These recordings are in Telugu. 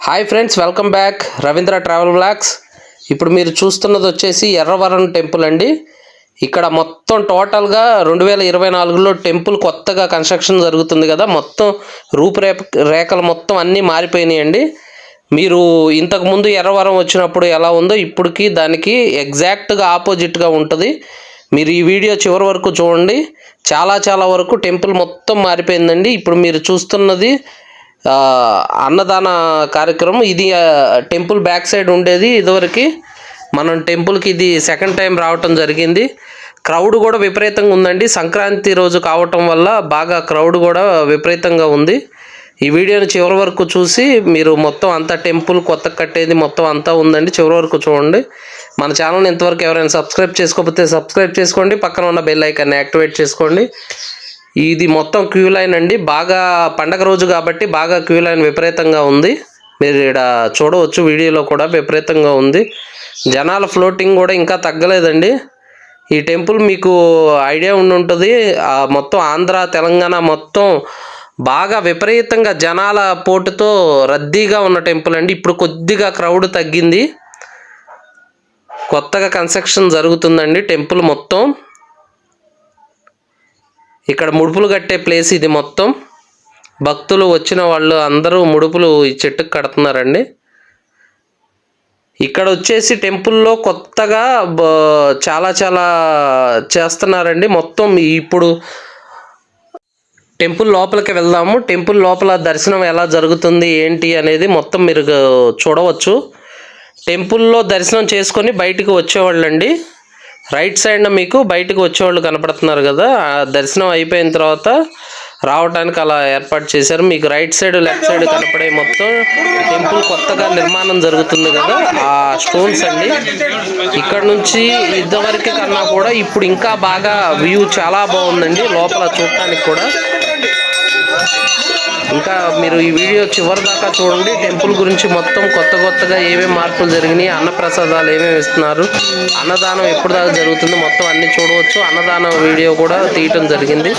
Hi friends, welcome back Ravindra travel blogs. ఇప్పుడు మీరు చూస్తున్నది వచ్చేసి ఎర్రవరం టెంపుల్ అండి. ఇక్కడ మొత్తం టోటల్గా 2024లో టెంపుల్ కొత్తగా కన్స్ట్రక్షన్ జరుగుతుంది కదా, మొత్తం రూపురేఖలు మొత్తం అన్నీ మారిపోయినాయండి. మీరు ఇంతకుముందు ఎర్రవరం వచ్చినప్పుడు ఎలా ఉందో ఇప్పటికి దానికి ఎగ్జాక్ట్గా ఆపోజిట్గా ఉంటుంది. మీరు ఈ వీడియో చివరి వరకు చూడండి. చాలా వరకు టెంపుల్ మొత్తం మారిపోయిందండి. ఇప్పుడు మీరు చూస్తున్నది అన్నదాన కార్యక్రమం. ఇది టెంపుల్ బ్యాక్ సైడ్ ఉండేది ఇదివరకు. మనం టెంపుల్కి ఇది సెకండ్ టైం రావటం జరిగింది. క్రౌడ్ కూడా విపరీతంగా ఉందండి. సంక్రాంతి రోజు కావటం వల్ల బాగా క్రౌడ్ కూడా విపరీతంగా ఉంది. ఈ వీడియోని చివరి వరకు చూసి మీరు మొత్తం అంతా టెంపుల్ కొత్త కట్టేది మొత్తం అంతా ఉందండి, చివరి వరకు చూడండి. మన ఛానల్ని ఇంతవరకు ఎవరైనా సబ్స్క్రైబ్ చేసుకోకపోతే సబ్స్క్రైబ్ చేసుకోండి, పక్కన ఉన్న బెల్ ఐకాన్ని యాక్టివేట్ చేసుకోండి. ఇది మొత్తం క్యూ లైన్ అండి. బాగా పండగ రోజు కాబట్టి బాగా క్యూ లైన్ విపరీతంగా ఉంది. మీరు ఇక్కడ చూడవచ్చు, వీడియోలో కూడా విపరీతంగా ఉంది. జనాల ఫ్లోటింగ్ కూడా ఇంకా తగ్గలేదండి. ఈ టెంపుల్ మీకు ఐడియా ఉంటుంది, మొత్తం ఆంధ్ర తెలంగాణ మొత్తం బాగా విపరీతంగా జనాల పోటుతో రద్దీగా ఉన్న టెంపుల్ అండి. ఇప్పుడు కొద్దిగా క్రౌడ్ తగ్గింది. కొత్తగా కన్స్ట్రక్షన్ జరుగుతుందండి టెంపుల్ మొత్తం. ఇక్కడ ముడుపులు కట్టే ప్లేస్ ఇది మొత్తం. భక్తులు వచ్చిన వాళ్ళు అందరూ ముడుపులు ఈ చెట్టుకు కడుతున్నారండి. ఇక్కడ వచ్చేసి టెంపుల్లో కొత్తగా చాలా చేస్తున్నారండి మొత్తం. ఇప్పుడు టెంపుల్ లోపలికి వెళ్దాము. టెంపుల్ లోపల దర్శనం ఎలా జరుగుతుంది ఏంటి అనేది మొత్తం మీరు చూడవచ్చు. టెంపుల్లో దర్శనం చేసుకొని బయటికి వచ్చేవాళ్ళండి. రైట్ సైడ్న మీకు బయటకు వచ్చేవాళ్ళు కనపడుతున్నారు కదా, ఆ దర్శనం అయిపోయిన తర్వాత రావడానికి అలా ఏర్పాటు చేశారు. మీకు రైట్ సైడ్ లెఫ్ట్ సైడ్ కనపడే మొత్తం టెంపుల్ కొత్తగా నిర్మాణం జరుగుతుంది కదా, ఆ స్టోన్స్ అండి. ఇక్కడ నుంచి ఇంతవరకు కన్నా కూడా ఇప్పుడు ఇంకా బాగా వ్యూ చాలా బాగుందండి లోపల చూడటానికి కూడా. ఇంకా మీరు ఈ వీడియో చివరి దాకా చూడండి. టెంపుల్ గురించి మొత్తం కొత్తగా ఏమేమి మార్పులు జరిగినాయి, అన్నప్రసాదాలు ఏమేమి ఇస్తున్నారు, అన్నదానం ఎప్పుడు దాకా జరుగుతుంది మొత్తం అన్ని చూడవచ్చు. అన్నదానం వీడియో కూడా తీయటం జరిగింది.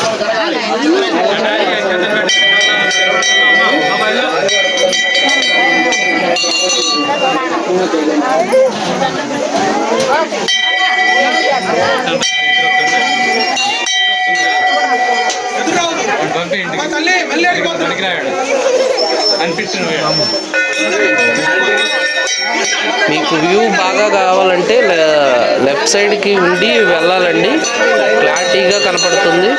మీకు వ్యూ బాగా కావాలంటే లెఫ్ట్ సైడ్కి ఉండి వెళ్ళాలండి, క్లారిటీగా కనపడుతుంది.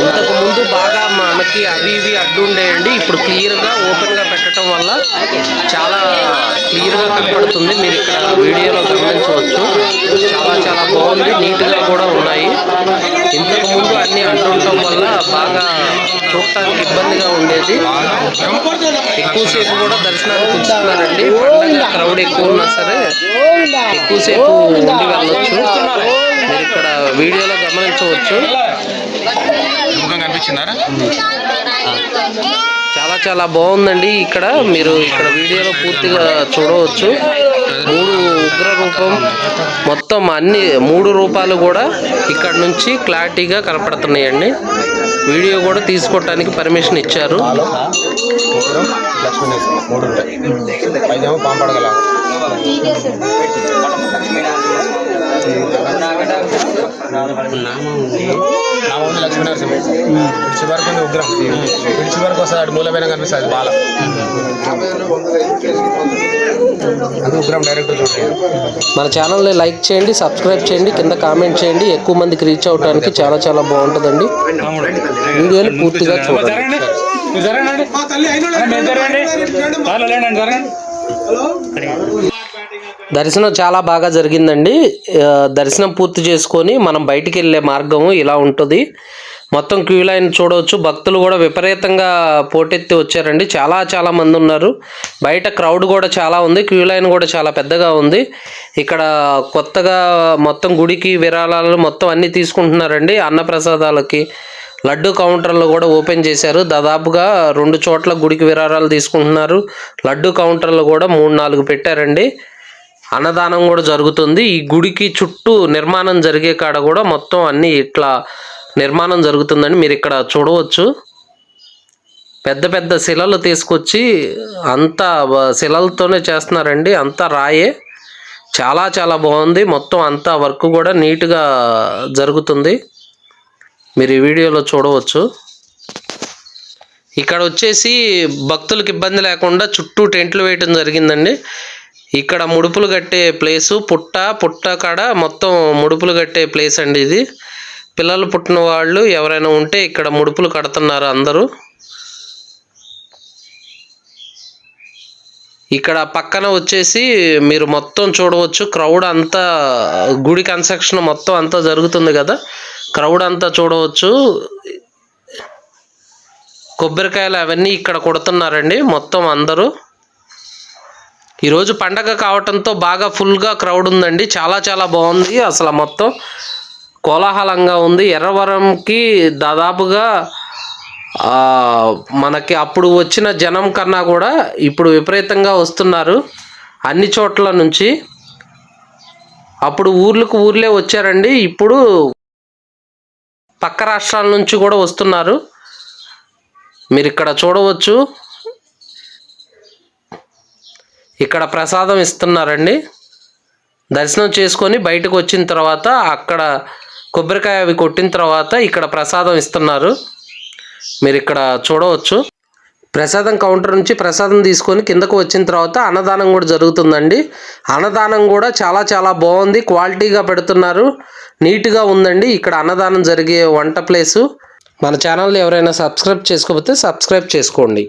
ఇంతకు ముందు బాగా మనకి అవి ఇవి అడ్డు ఉండేయండి. ఇప్పుడు క్లియర్గా ఓపెన్గా పెట్టడం వల్ల చాలా క్లియర్గా కనపడుతుంది. మీరు ఇక్కడ వీడియోలో గమనించవచ్చు. చాలా బాగుంది, నీట్గా కూడా ఉన్నాయి. ఇంతకు ముందు అన్ని అడ్డుండటం వల్ల బాగా చూడటానికి ఇబ్బందిగా ఉండేది. ఎక్కువసేపు కూడా దర్శనానికి ఉంచుతున్నారండి. పండగ క్రౌడ్ ఎక్కువ ఉన్నా సరే ఎక్కువసేపు ఉండి వెళ్ళొచ్చు. మీరు ఇక్కడ వీడియోలో గమనించవచ్చు. చాలా బాగుందండి. ఇక్కడ మీరు ఇక్కడ వీడియోలో పూర్తిగా చూడవచ్చు. 3 ఉగ్ర రూపం మొత్తం అన్ని 3 రూపాలు కూడా ఇక్కడ నుంచి క్లారిటీగా కనపడుతున్నాయండి. వీడియో కూడా తీసుకోవటానికి పర్మిషన్ ఇచ్చారు. మన ఛానల్ని లైక్ చేయండి, సబ్స్క్రైబ్ చేయండి, కింద కామెంట్ చేయండి. ఎక్కువ మందికి రీచ్ అవడానికి చాలా బాగుంటుందండి. వీడియోని పూర్తిగా చూడండి. దర్శనం చాలా బాగా జరిగిందండి. దర్శనం పూర్తి చేసుకొని మనం బయటికి వెళ్ళే మార్గం ఇలా ఉంటుంది. మొత్తం క్యూ లైన్ చూడవచ్చు. భక్తులు కూడా విపరీతంగా పోటెత్తి వచ్చారండి. చాలా మంది ఉన్నారు. బయట క్రౌడ్ కూడా చాలా ఉంది. క్యూ లైన్ కూడా చాలా పెద్దగా ఉంది. ఇక్కడ కొత్తగా మొత్తం గుడికి విరాళాలు మొత్తం అన్నీ తీసుకుంటున్నారండి. అన్నప్రసాదాలకి లడ్డు కౌంటర్లు కూడా ఓపెన్ చేశారు. దాదాపుగా 2 చోట్ల గుడికి విరాళాలు తీసుకుంటున్నారు. లడ్డు కౌంటర్లు కూడా 3-4 పెట్టారండి. అన్నదానం కూడా జరుగుతుంది. ఈ గుడికి చుట్టూ నిర్మాణం జరిగే కాడ కూడా మొత్తం అన్నీ ఇట్లా నిర్మాణం జరుగుతుందండి. మీరు ఇక్కడ చూడవచ్చు. పెద్ద పెద్ద శిలలు తీసుకొచ్చి అంతా శిలలతోనే చేస్తున్నారండి. అంతా రాయే. చాలా చాలా బాగుంది. మొత్తం అంతా వర్క్ కూడా నీట్గా జరుగుతుంది. మీరు ఈ వీడియోలో చూడవచ్చు. ఇక్కడ వచ్చేసి భక్తులకు ఇబ్బంది లేకుండా చుట్టూ టెంట్లు వేయటం జరిగిందండి. ఇక్కడ ముడుపులు కట్టే ప్లేసు, పుట్ట కాడ మొత్తం ముడుపులు కట్టే ప్లేస్ అండి ఇది. పిల్లలు పుట్టిన వాళ్ళు ఎవరైనా ఉంటే ఇక్కడ ముడుపులు కడుతున్నారు అందరూ. ఇక్కడ పక్కన వచ్చేసి మీరు మొత్తం చూడవచ్చు. క్రౌడ్ అంతా గుడి కన్స్ట్రక్షన్ మొత్తం అంతా జరుగుతుంది కదా, క్రౌడ్ అంతా చూడవచ్చు. కొబ్బరికాయలు అవన్నీ ఇక్కడ కొడుతున్నారండి మొత్తం అందరూ. ఈరోజు పండగ కావటంతో బాగా ఫుల్గా క్రౌడ్ ఉందండి. చాలా చాలా బాగుంది. అసలు మొత్తం కోలాహలంగా ఉంది. ఎర్రవరంకి దాదాపుగా మనకి అప్పుడు వచ్చిన జనం కన్నా కూడా ఇప్పుడు విపరీతంగా వస్తున్నారు అన్ని చోట్ల నుంచి. అప్పుడు ఊర్లే వచ్చారండి, ఇప్పుడు పక్క రాష్ట్రాల నుంచి కూడా వస్తున్నారు. మీరు ఇక్కడ చూడవచ్చు. ఇక్కడ ప్రసాదం ఇస్తున్నారండి. దర్శనం చేసుకొని బయటకు వచ్చిన తర్వాత అక్కడ కొబ్బరికాయ అవి కొట్టిన తర్వాత ఇక్కడ ప్రసాదం ఇస్తున్నారు. మీరు ఇక్కడ చూడవచ్చు. ప్రసాదం కౌంటర్ నుంచి ప్రసాదం తీసుకొని కిందకు వచ్చిన తర్వాత అన్నదానం కూడా జరుగుతుందండి. అన్నదానం కూడా చాలా చాలా బాగుంది. క్వాలిటీగా పెడుతున్నారు. నీట్గా ఉందండి ఇక్కడ అన్నదానం జరిగే వంట ప్లేసు. మన ఛానల్ని ఎవరైనా సబ్స్క్రైబ్ చేసుకోకపోతే సబ్స్క్రైబ్ చేసుకోండి.